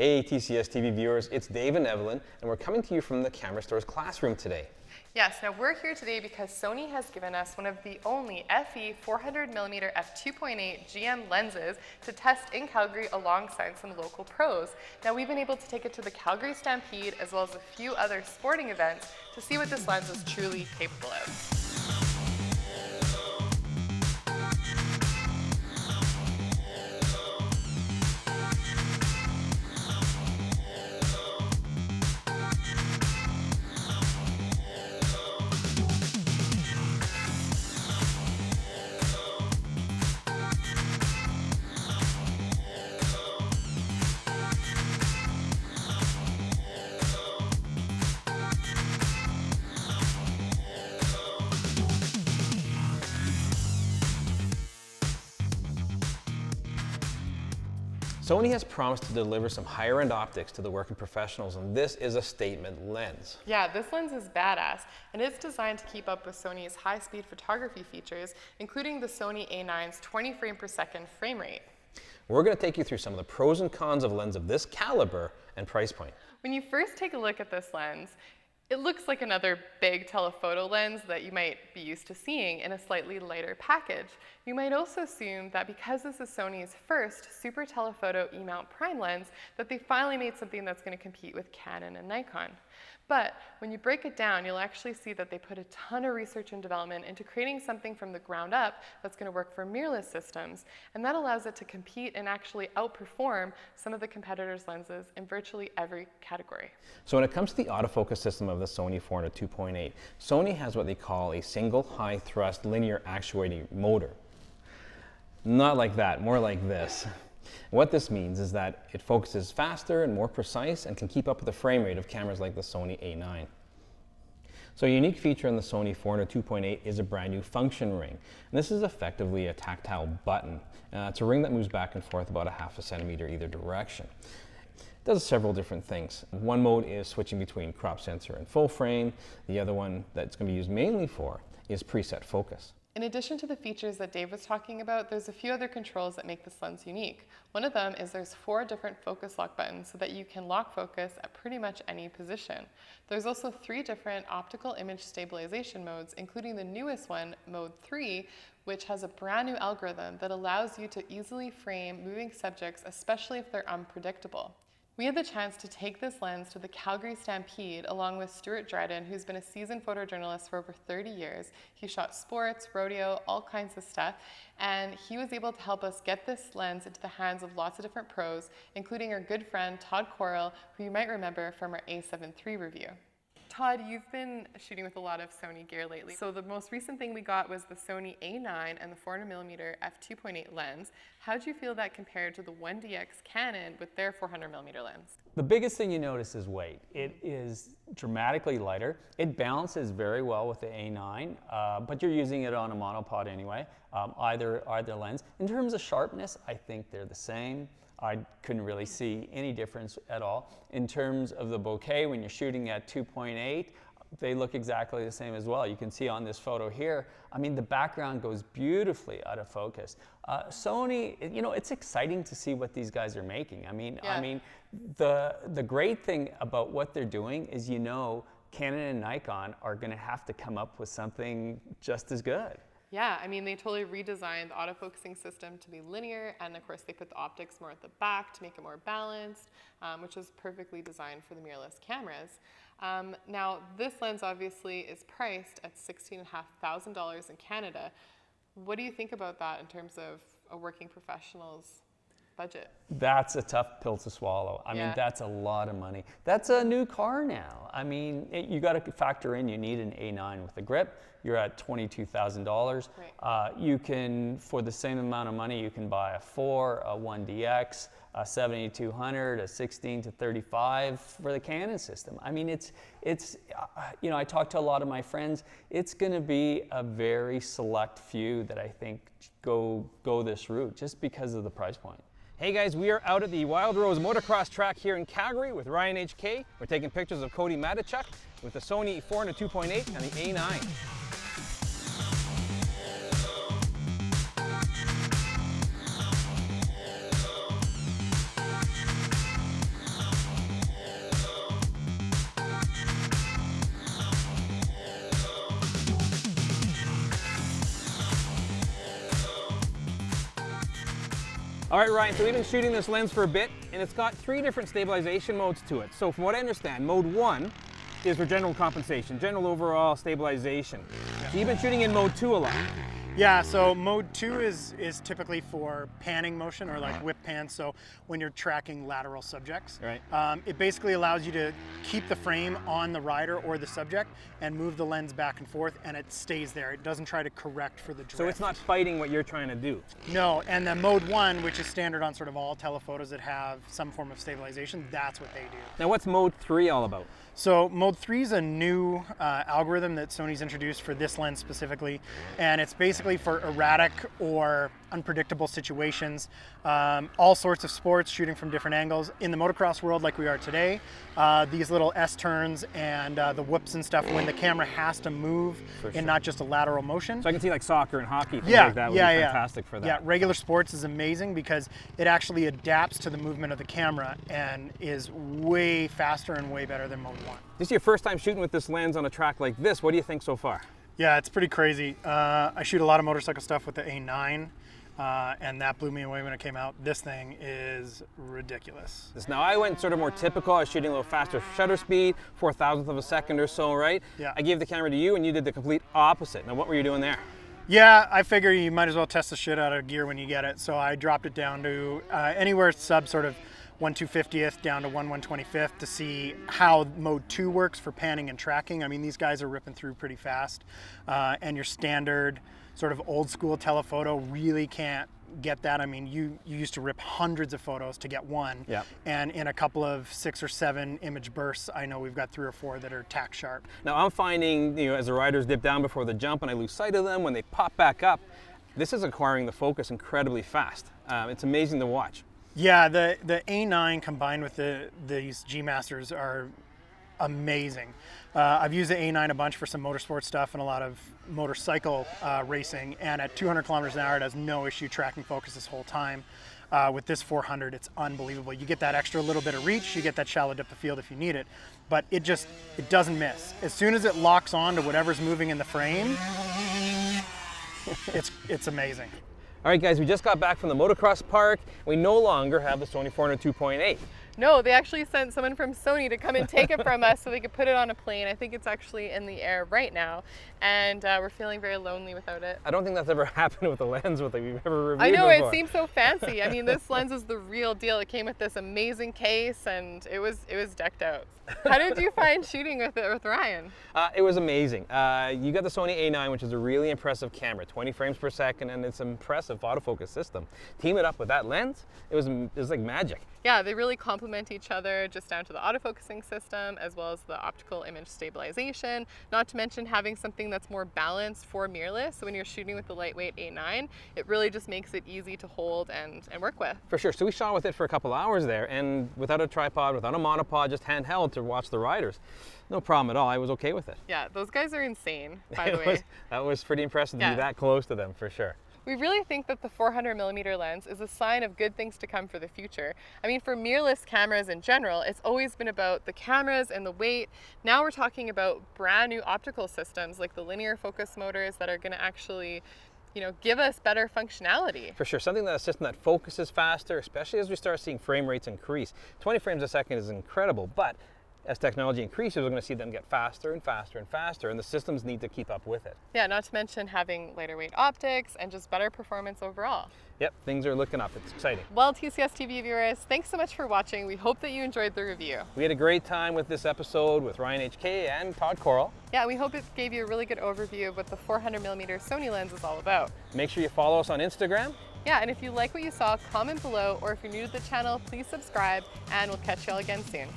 Hey TCSTV viewers, it's Dave and Evelyn, and we're coming to you from the Camera Store's classroom today. Yes, now we're here today because Sony has given us one of the only FE 400mm f2.8 GM lenses to test in Calgary alongside some local pros. Now we've been able to take it to the Calgary Stampede as well as a few other sporting events to see what this lens is truly capable of. Sony has promised to deliver some higher-end optics to the working professionals, and this is a statement lens. Yeah, this lens is badass, and it's designed to keep up with Sony's high-speed photography features, including the Sony A9's 20 frame per second frame rate. We're going to take you through some of the pros and cons of a lens of this caliber and price point. When you first take a look at this lens, it looks like another big telephoto lens that you might be used to seeing in a slightly lighter package. You might also assume that because this is Sony's first super telephoto E-mount prime lens, that they finally made something that's going to compete with Canon and Nikon. But when you break it down, you'll actually see that they put a ton of research and development into creating something from the ground up that's going to work for mirrorless systems, and that allows it to compete and actually outperform some of the competitors' lenses in virtually every category. So when it comes to the autofocus system of the Sony 400 2.8, Sony has what they call a single high thrust linear actuating motor. Not like that, more like this. What this means is that it focuses faster and more precise and can keep up with the frame rate of cameras like the Sony A9. So a unique feature in the Sony 400 2.8 is a brand new function ring. And this is effectively a tactile button. It's a ring that moves back and forth about a ½ centimeter either direction. It does several different things. One mode is switching between crop sensor and full frame. The other one that it's going to be used mainly for is preset focus. In addition to the features that Dave was talking about, there's a few other controls that make this lens unique. One of them is there's 4 different focus lock buttons so that you can lock focus at pretty much any position. There's also 3 different optical image stabilization modes, including the newest one, mode 3, which has a brand new algorithm that allows you to easily frame moving subjects, especially if they're unpredictable. We had the chance to take this lens to the Calgary Stampede along with Stuart Dryden, who's been a seasoned photojournalist for over 30 years. He shot sports, rodeo, all kinds of stuff, and he was able to help us get this lens into the hands of lots of different pros, including our good friend Todd Korol, who you might remember from our A7 III review. Todd, you've been shooting with a lot of Sony gear lately. So the most recent thing we got was the Sony A9 and the 400mm f2.8 lens. How'd you feel that compared to the 1DX Canon with their 400mm lens? The biggest thing you notice is weight. It is dramatically lighter. It balances very well with the A9, but you're using it on a monopod anyway, either lens. In terms of sharpness, I think they're the same. I couldn't really see any difference at all. In terms of the bokeh, when you're shooting at 2.8, they look exactly the same as well. You can see on this photo here, I mean, the background goes beautifully out of focus. Sony, you know, it's exciting to see what these guys are making. I mean, the great thing about what they're doing is, you know, Canon and Nikon are gonna have to come up with something just as good. Yeah, I mean, they totally redesigned the autofocusing system to be linear, and of course they put the optics more at the back to make it more balanced, which is perfectly designed for the mirrorless cameras. Now, this lens obviously is priced at $16,500 in Canada. What do you think about that in terms of a working professional's budget? That's a tough pill to swallow. I mean, that's a lot of money. That's a new car now. I mean, you got to factor in you need an A9 with a grip. You're at $22,000. Right. You can, for the same amount of money, you can buy a 4, a 1DX, a 7200, a 16 to 35 for the Canon system. I mean, it's you know, I talked to a lot of my friends. It's going to be a very select few that I think go this route just because of the price point. Hey guys, we are out at the Wildrose Motocross track here in Calgary with Ryan HK. We're taking pictures of Cody Matechuk with the Sony 400 2.8 and the A9. All right, Ryan, so we've been shooting this lens for a bit, and it's got 3 different stabilization modes to it. So from what I understand, mode 1 is for general compensation, general overall stabilization. So you've been shooting in mode 2 a lot. Yeah, so mode 2 is typically for panning motion, or like whip pan, so when you're tracking lateral subjects. Right. It basically allows you to keep the frame on the rider or the subject and move the lens back and forth, and it stays there. It doesn't try to correct for the drift. So it's not fighting what you're trying to do. No, and the mode 1, which is standard on sort of all telephotos that have some form of stabilization, that's what they do. Now what's mode 3 all about? So mode 3 is a new algorithm that Sony's introduced for this lens specifically, and it's basically for erratic or unpredictable situations, all sorts of sports, shooting from different angles. In the motocross world like we are today, these little S-turns and the whoops and stuff, when the camera has to move in not just a lateral motion. So I can see like soccer and hockey, things like that would be fantastic for that. Yeah, regular sports is amazing because it actually adapts to the movement of the camera and is way faster and way better than mode 1. This is your first time shooting with this lens on a track like this. What do you think so far? Yeah, it's pretty crazy. I shoot a lot of motorcycle stuff with the A9, and that blew me away when it came out. This thing is ridiculous. Now I went sort of more typical. I was shooting a little faster shutter speed, 4/1000th of a second or so, right? Yeah. I gave the camera to you and you did the complete opposite. Now what were you doing there? Yeah, I figure you might as well test the shit out of gear when you get it. So I dropped it down to anywhere sub sort of 1/250th down to 1/125th to see how mode 2 works for panning and tracking. I mean, these guys are ripping through pretty fast, and your standard sort of old school telephoto really can't get that. I mean, you used to rip hundreds of photos to get one, and in a couple of 6 or 7 image bursts, I know we've got 3 or 4 that are tack sharp. Now I'm finding, as the riders dip down before the jump and I lose sight of them, when they pop back up, this is acquiring the focus incredibly fast. It's amazing to watch. Yeah, the A9 combined with these G Masters are amazing. I've used the A9 a bunch for some motorsport stuff and a lot of motorcycle racing, and at 200 kilometers an hour it has no issue tracking focus this whole time. With this 400, it's unbelievable. You get that extra little bit of reach, you get that shallow depth of field if you need it, but it doesn't miss. As soon as it locks on to whatever's moving in the frame, it's amazing. All right, guys, we just got back from the motocross park. We no longer have the Sony 400 2.8. No, they actually sent someone from Sony to come and take it from us so they could put it on a plane. I think it's actually in the air right now, and we're feeling very lonely without it. I don't think that's ever happened with a lens with we've ever reviewed I know, before. it seems so fancy. I mean, this lens is the real deal. It came with this amazing case, and it was decked out. How did you find shooting with it with Ryan? It was amazing. You got the Sony A9, which is a really impressive camera, 20 frames per second, and it's an impressive autofocus system. Team it up with that lens, it was like magic. Yeah, they really complement each other, just down to the autofocusing system as well as the optical image stabilization, not to mention having something that's more balanced for mirrorless. So when you're shooting with the lightweight A9, it really just makes it easy to hold and work with. For sure. So we shot with it for a couple hours there, and without a tripod, without a monopod, just handheld to watch the riders. No problem at all. I was okay with it. Yeah, those guys are insane, by the way. That was pretty impressive to be that close to them, for sure. We really think that the 400mm lens is a sign of good things to come for the future. I mean, for mirrorless cameras in general, it's always been about the cameras and the weight. Now we're talking about brand new optical systems like the linear focus motors that are going to actually, give us better functionality. For sure, a system that focuses faster, especially as we start seeing frame rates increase. 20 frames a second is incredible, but as technology increases, we're going to see them get faster and faster and faster, and the systems need to keep up with it. Yeah, not to mention having lighter weight optics and just better performance overall. Yep, things are looking up. It's exciting. Well, TCSTV viewers, thanks so much for watching. We hope that you enjoyed the review. We had a great time with this episode with Ryan HK and Todd Korol. Yeah, we hope it gave you a really good overview of what the 400mm Sony lens is all about. Make sure you follow us on Instagram. Yeah, and if you like what you saw, comment below, or if you're new to the channel, please subscribe, and we'll catch you all again soon.